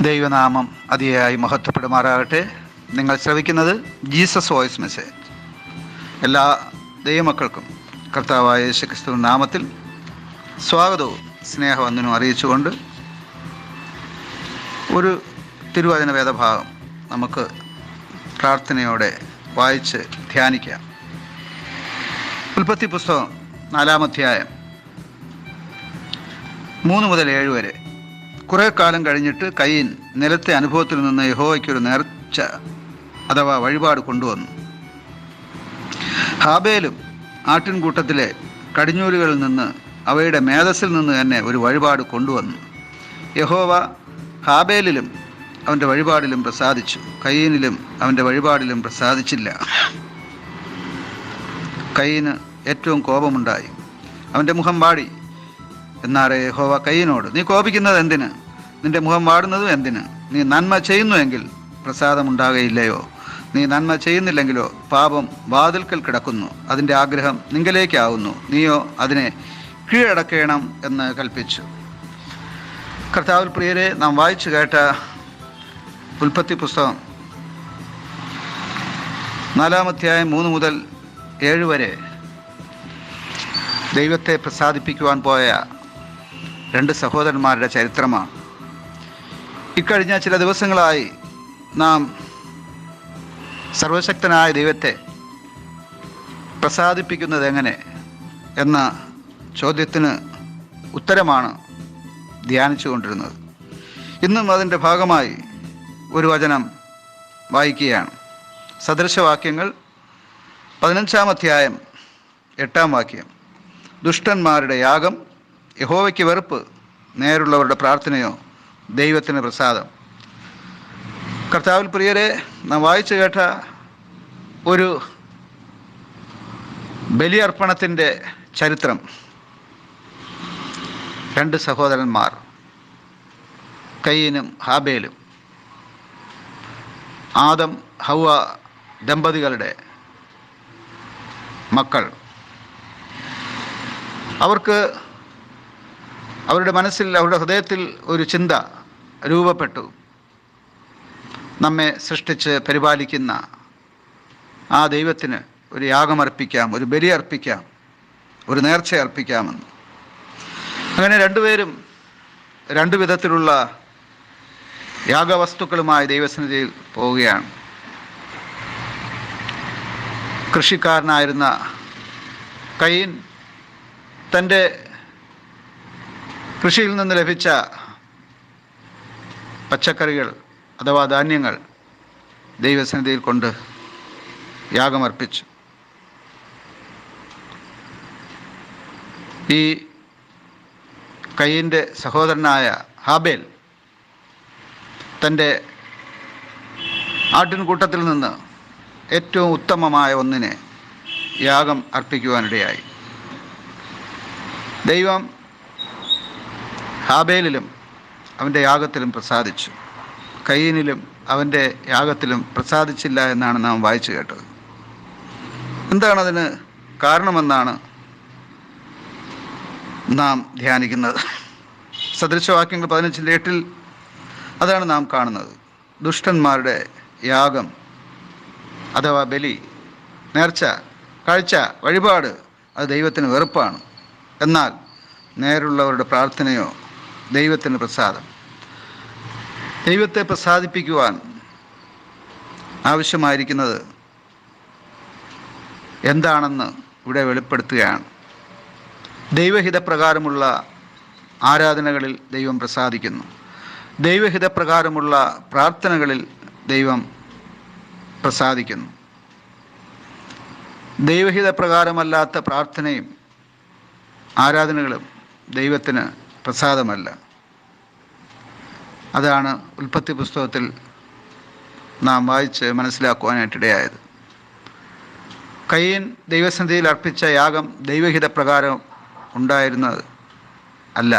ദൈവനാമം അതിയായി മഹത്വപ്പെടുമാറാകട്ടെ. നിങ്ങൾ ശ്രവിക്കുന്നത് ജീസസ് വോയിസ് മെസ്സേജ്. എല്ലാ ദൈവമക്കൾക്കും കർത്താവായ യേശുക്രിസ്തു നാമത്തിൽ സ്വാഗതവും സ്നേഹവന്ദനവും അറിയിച്ചുകൊണ്ട് ഒരു തിരുവചന വേദഭാഗം നമുക്ക് പ്രാർത്ഥനയോടെ വായിച്ച് ധ്യാനിക്കാം. ഉൽപ്പത്തി പുസ്തകം 4-ാം അധ്യായം 3 മുതൽ 7 വരെ. കുറേ കാലം കഴിഞ്ഞിട്ട് കയീൻ നിലത്തെ അനുഭവത്തിൽ നിന്ന് യഹോവയ്ക്കൊരു നേർച്ച അഥവാ വഴിപാട് കൊണ്ടുവന്നു. ഹാബേലും ആട്ടിൻകൂട്ടത്തിലെ കടിഞ്ഞൂലുകളിൽ നിന്ന് അവയുടെ മേധസ്സിൽ നിന്ന് തന്നെ ഒരു വഴിപാട് കൊണ്ടുവന്നു. യഹോവ ഹാബേലിലും അവൻ്റെ വഴിപാടിലും പ്രസാദിച്ചു, കയീനിലും അവൻ്റെ വഴിപാടിലും പ്രസാദിച്ചില്ല. കയീന് ഏറ്റവും കോപമുണ്ടായി, അവൻ്റെ മുഖം വാടി. എന്നാറെ യഹോവ കയീനോട്, നീ കോപിക്കുന്നത് എന്തിന്? നിന്റെ മുഖം വാടുന്നതും എന്തിന്? നീ നന്മ ചെയ്യുന്നുവെങ്കിൽ പ്രസാദമുണ്ടാകുകയില്ലയോ? നീ നന്മ ചെയ്യുന്നില്ലെങ്കിലോ പാപം വാതിൽക്കൽ കിടക്കുന്നു, അതിൻ്റെ ആഗ്രഹം നിങ്കലേക്കാവുന്നു, നീയോ അതിനെ കീഴടക്കണം എന്ന് കൽപ്പിച്ചു. കർത്താവിൽ പ്രിയരെ, നാം വായിച്ചു കേട്ട ഉൽപ്പത്തി പുസ്തകം 4-ാം അധ്യായം 3 മുതൽ 7 വരെ ദൈവത്തെ പ്രസാദിപ്പിക്കുവാൻ പോയ 2 സഹോദരന്മാരുടെ ചരിത്രമാണ്. ഇക്കഴിഞ്ഞ ചില ദിവസങ്ങളായി നാം സർവശക്തനായ ദൈവത്തെ പ്രസാദിപ്പിക്കുന്നത് എങ്ങനെ എന്ന ചോദ്യത്തിന് ഉത്തരമാണ് ധ്യാനിച്ചു കൊണ്ടിരുന്നത്. ഇന്നും അതിൻ്റെ ഭാഗമായി ഒരു വചനം വായിക്കുകയാണ്. സദൃശവാക്യങ്ങൾ 15-ാം അധ്യായം 8-ാം വാക്യം. ദുഷ്ടന്മാരുടെ യാഗം യഹോവയ്ക്ക് വെറുപ്പ്, നേരുള്ളവരുടെ പ്രാർത്ഥനയോ ദൈവത്തിന് പ്രസാദം. കർത്താവിൽ പ്രിയരെ, നാം വായിച്ചു കേട്ട ഒരു ബലിയർപ്പണത്തിൻ്റെ ചരിത്രം. 2 സഹോദരന്മാർ, കയീനും ഹാബേലും, ആദം ഹവ്വ ദമ്പതികളുടെ മക്കൾ. അവർക്ക് അവരുടെ മനസ്സിൽ, അവരുടെ ഹൃദയത്തിൽ ഒരു ചിന്ത രൂപപ്പെട്ടു. നമ്മെ സൃഷ്ടിച്ച് പരിപാലിക്കുന്ന ആ ദൈവത്തിന് ഒരു യാഗമർപ്പിക്കാം, ഒരു ബലി അർപ്പിക്കാം, ഒരു നേർച്ച അർപ്പിക്കാമെന്ന്. അങ്ങനെ രണ്ടുപേരും 2 വിധത്തിലുള്ള യാഗവസ്തുക്കളുമായി ദൈവസന്നിധിയിൽ പോവുകയാണ്. കൃഷിക്കാരനായിരുന്ന കയീൻ തൻ്റെ കൃഷിയിൽ നിന്ന് ലഭിച്ച പച്ചക്കറികൾ അഥവാ ധാന്യങ്ങൾ ദൈവസന്നിധിയിൽ കൊണ്ട് യാഗമർപ്പിച്ചു. ഈ കയീൻ്റെ സഹോദരനായ ഹാബേൽ തൻ്റെ ആട്ടിൻകൂട്ടത്തിൽ നിന്ന് ഏറ്റവും ഉത്തമമായ ഒന്നിനെ യാഗം അർപ്പിക്കുവാനിടയായി. ദൈവം ഹാബേലിലും അവൻ്റെ യാഗത്തിലും പ്രസാദിച്ചു, കയീനിലും അവൻ്റെ യാഗത്തിലും പ്രസാദിച്ചില്ല എന്നാണ് നാം വായിച്ചു കേട്ടത്. എന്താണതിന് കാരണമെന്നാണ് നാം ധ്യാനിക്കുന്നത്. സദൃശവാക്യങ്ങൾ 15-8 അതാണ് നാം കാണുന്നത്. ദുഷ്ടന്മാരുടെ യാഗം അഥവാ ബലി, നേർച്ച, കാഴ്ച, വഴിപാട് അത് ദൈവത്തിന് വെറുപ്പാണ്. എന്നാൽ നേരുള്ളവരുടെ പ്രാർത്ഥനയോ ദൈവത്തിന് പ്രസാദം. ദൈവത്തെ പ്രസാദിപ്പിക്കുവാൻ ആവശ്യമായിരിക്കുന്നത് എന്താണെന്ന് ഇവിടെ വെളിപ്പെടുത്തുകയാണ്. ദൈവഹിതപ്രകാരമുള്ള ആരാധനകളിൽ ദൈവം പ്രസാദിക്കുന്നു. ദൈവഹിതപ്രകാരമുള്ള പ്രാർത്ഥനകളിൽ ദൈവം പ്രസാദിക്കുന്നു. ദൈവഹിതപ്രകാരമല്ലാത്ത പ്രാർത്ഥനയും ആരാധനകളും ദൈവത്തിന് പ്രസാദമല്ല. അതാണ് ഉൽപ്പത്തി പുസ്തകത്തിൽ നാം വായിച്ച് മനസ്സിലാക്കുവാനായിട്ടിടയായത്. കയീൻ ദൈവസന്നിധിയിൽ അർപ്പിച്ച യാഗം ദൈവഹിതപ്രകാരം ഉണ്ടായിരുന്നത് അല്ല.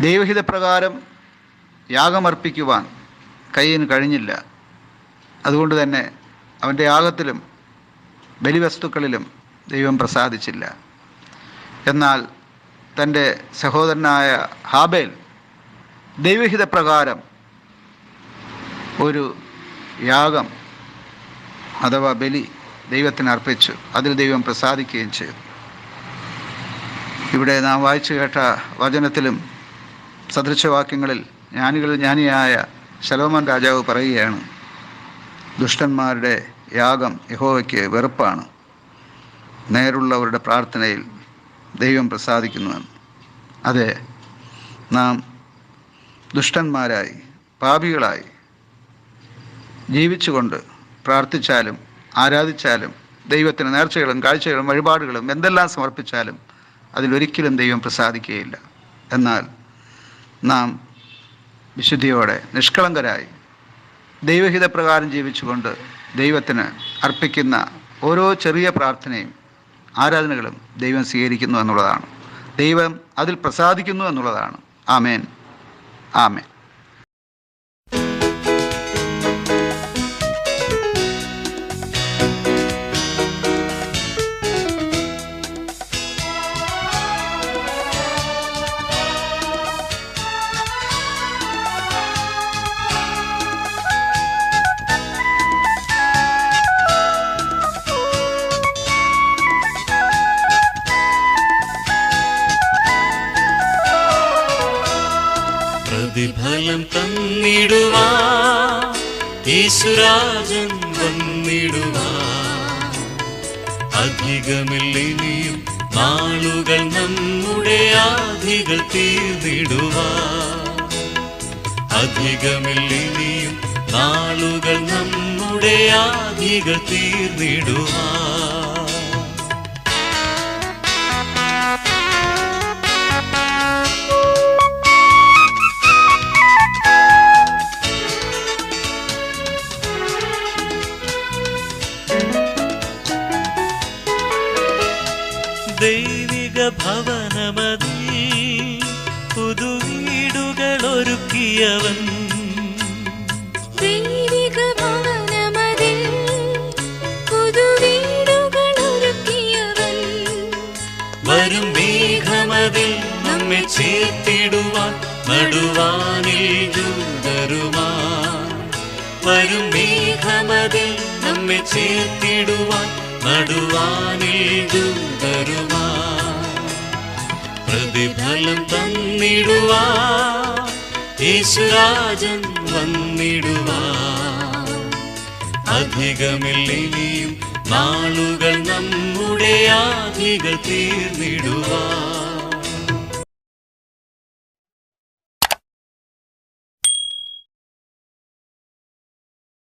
ദൈവഹിതപ്രകാരം യാഗമർപ്പിക്കുവാൻ കയീന് കഴിഞ്ഞില്ല. അതുകൊണ്ട് തന്നെ അവൻ്റെ യാഗത്തിലും ബലിവസ്തുക്കളിലും ദൈവം പ്രസാദിച്ചില്ല. എന്നാൽ തൻ്റെ സഹോദരനായ ഹാബേൽ ദൈവഹിത പ്രകാരം ഒരു യാഗം അഥവാ ബലി ദൈവത്തിന് അർപ്പിച്ചു. അതിൽ ദൈവം പ്രസാദിക്കുകയും ചെയ്തു. ഇവിടെ നാം വായിച്ചു കേട്ട വചനത്തിലും സദൃശവാക്യങ്ങളിൽ ജ്ഞാനികളിൽ ജ്ഞാനിയായ ശലോമോൻ രാജാവ് പറയുകയാണ്, ദുഷ്ടന്മാരുടെ യാഗം യഹോവയ്ക്ക് വെറുപ്പാണ്, നേരുള്ളവരുടെ പ്രാർത്ഥനയിൽ ദൈവം പ്രസാദിക്കുന്നുവെന്ന്. അതെ, നാം ദുഷ്ടന്മാരായി പാപികളായി ജീവിച്ചുകൊണ്ട് പ്രാർത്ഥിച്ചാലും ആരാധിച്ചാലും ദൈവത്തിന് നേർച്ചകളും കാഴ്ചകളും വഴിപാടുകളും എന്തെല്ലാം സമർപ്പിച്ചാലും അതിലൊരിക്കലും ദൈവം പ്രസാദിക്കുകയില്ല. എന്നാൽ നാം വിശുദ്ധിയോടെ നിഷ്കളങ്കരായി ദൈവഹിതപ്രകാരം ജീവിച്ചുകൊണ്ട് ദൈവത്തിന് അർപ്പിക്കുന്ന ഓരോ ചെറിയ പ്രാർത്ഥനയും ആരാധനകളും ദൈവം സ്വീകരിക്കുന്നു എന്നുള്ളതാണ്. ദൈവം അതിൽ പ്രസാദിക്കുന്നു എന്നുള്ളതാണ്. ആമേൻ, ആമേൻ. പ്രതിഫലം തന്നിടുവാ യേശുരാജൻ വന്നിടുവാ. അധികമില്ലിനിയും നാളുകൾ നമ്മുടെ ആധികൾ തീർന്നിടുവാ. അധികമില്ലിനിയും നാളുകൾ നമ്മുടെ ആധികൾ തീർന്നിടുവാ. ദൈവിക ഭവനമതിൽ പുതുവീടുകൾ ഒരുക്കിയവൻ. ദൈവിക ഭവനമതിൽ പുതുവീടുകൾ ഒരുക്കിയവൻ. വരും മേഘമതിൽ നമ്മെ ചേർത്തിടുവാൻ നടുവാനിൽ ദൂതരുവാൻ. വരും മേഘമതിൽ നമ്മെ ചേർത്തിടുവാൻ നടുവാനിൽ ദൂതരുവാൻ. പ്രതിഫലം തന്നിടുവാ യേശുരാജൻ വന്നിടുവാ. അധികമില്ലിനിയും നാളുകൾ നമ്മുടെ ആധികൾ തീർന്നിടുവാ.